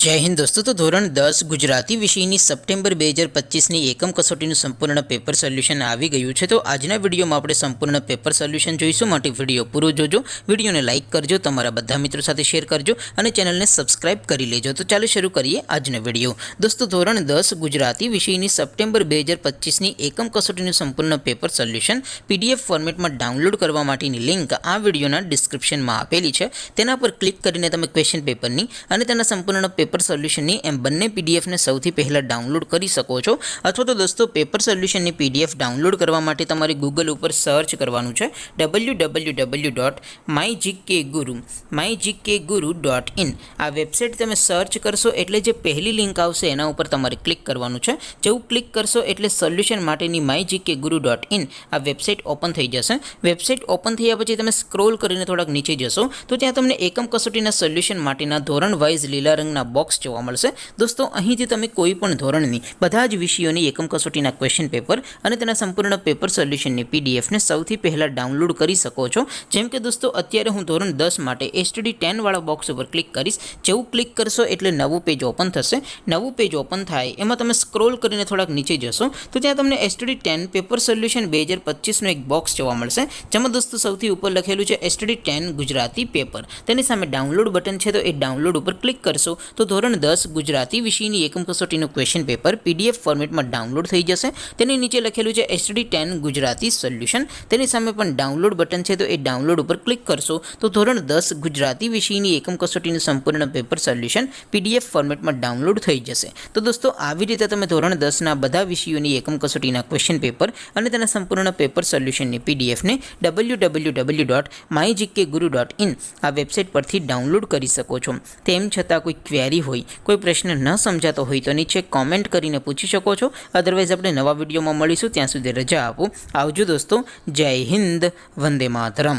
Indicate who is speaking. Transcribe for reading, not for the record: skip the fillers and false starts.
Speaker 1: जय हिंद दोस्तों। तो धोरण 10 गुजराती विषयની સપ્ટેમ્બર 2025ની એકમ કસોટીનું સંપૂર્ણ પેપર સોલ્યુશન આવી ગયું છે। તો આજના વિડીયોમાં આપણે સંપૂર્ણ પેપર સોલ્યુશન જોઈશું। માટે વિડીયો પૂરો જોજો, વિડીયોને લાઇક કરજો, તમારા બધા મિત્રો સાથે શેર કરજો અને ચેનલને સબસ્ક્રાઇબ કરી લેજો। તો ચાલો શરૂ કરીએ આજનો વિડીયો। દોસ્તો ધોરણ 10 ગુજરાતી વિષયની સપ્ટેમ્બર 2025ની એકમ કસોટીનું સંપૂર્ણ પેપર સોલ્યુશન પીડીએફ ફોર્મેટમાં ડાઉનલોડ કરવા માટેની લિંક આ વિડીયોના ડિસ્ક્રિપ્શનમાં આપેલી છે। તેના પર ક્લિક કરીને તમે ક્વેશ્ચન પેપરની અને તેના સંપૂર્ણ પેપર સોલ્યુશનની એમ બંને પીડીએફને સૌથી પહેલાં ડાઉનલોડ કરી શકો છો। અથવા તો દોસ્તો પેપર સોલ્યુશનની પીડીએફ ડાઉનલોડ કરવા માટે તમારે ગૂગલ ઉપર સર્ચ કરવાનું છે www.mygkguru.in। આ વેબસાઇટ તમે સર્ચ કરશો એટલે જે પહેલી લિંક આવશે એના ઉપર તમારે ક્લિક કરવાનું છે। જેવું ક્લિક કરશો એટલે સોલ્યુશન માટેની mygkguru.in આ વેબસાઇટ ઓપન થઈ જશે। વેબસાઇટ ઓપન થયા પછી તમે સ્ક્રોલ કરીને થોડાક નીચે જશો તો ત્યાં તમને એકમ કસોટીના સોલ્યુશન માટેના ધોરણ વાઇઝ લીલા રંગના બોક્સ જોવા મળશે। દોસ્તો અહીંથી તમે કોઈ પણ ધોરણની બધા જ વિષયોની એકમ કસોટીના ક્વેશ્ચન પેપર અને તેના સંપૂર્ણ પેપર સોલ્યુશનની પીડીએફને સૌથી પહેલાં ડાઉનલોડ કરી શકો છો। જેમ કે દોસ્તો અત્યારે હું ધોરણ 10 માટે STD 10 વાળા બોક્સ ઉપર ક્લિક કરીશ। જેવું ક્લિક કરશો એટલે નવું પેજ ઓપન થશે। નવું પેજ ઓપન થાય એમાં તમે સ્ક્રોલ કરીને થોડાક નીચે જશો તો ત્યાં તમને STD 10 પેપર સોલ્યુશન 2025નું એક બોક્સ જોવા મળશે। જેમાં દોસ્તો સૌથી ઉપર લખેલું છે STD 10 ગુજરાતી પેપર। તેની સામે ડાઉનલોડ બટન છે, તો એ ડાઉનલોડ ઉપર ક્લિક કરશો તો ધોરણ 10 ગુજરાતી વિષયની એકમ કસોટીનું ક્વેશ્ચન પેપર પીડીએફ ફોર્મેટમાં ડાઉનલોડ થઈ જશે। તેની નીચે લખેલું છે STD 10 ગુજરાતી સોલ્યુશન। તેની સામે પણ ડાઉનલોડ બટન છે, તો એ ડાઉનલોડ ઉપર ક્લિક કરશો તો ધોરણ 10 ગુજરાતી વિષયની એકમ કસોટીનું સંપૂર્ણ પેપર સોલ્યુશન પીડીએફ ફોર્મેટમાં ડાઉનલોડ થઈ જશે। તો દોસ્તો આવી રીતે તમે ધોરણ 10ના બધા વિષયોની એકમ કસોટીના ક્વેશ્ચન પેપર અને તેના સંપૂર્ણ પેપર સોલ્યુશનની પીડીએફને www.mygkguru.in આ વેબસાઇટ પરથી ડાઉનલોડ કરી શકો છો। તેમ છતાં કોઈ ક્વેરી હોય, કોઈ પ્રશ્ન ન સમજાતો હોય તો નીચે કોમેન્ટ કરીને પૂછી શકો છો। અદરવાઇઝ આપણે નવા વિડીયોમાં મળીશું, ત્યાં સુધી રજા આપો। આવજો દોસ્તો, જય હિન્દ, વંદે માતરમ।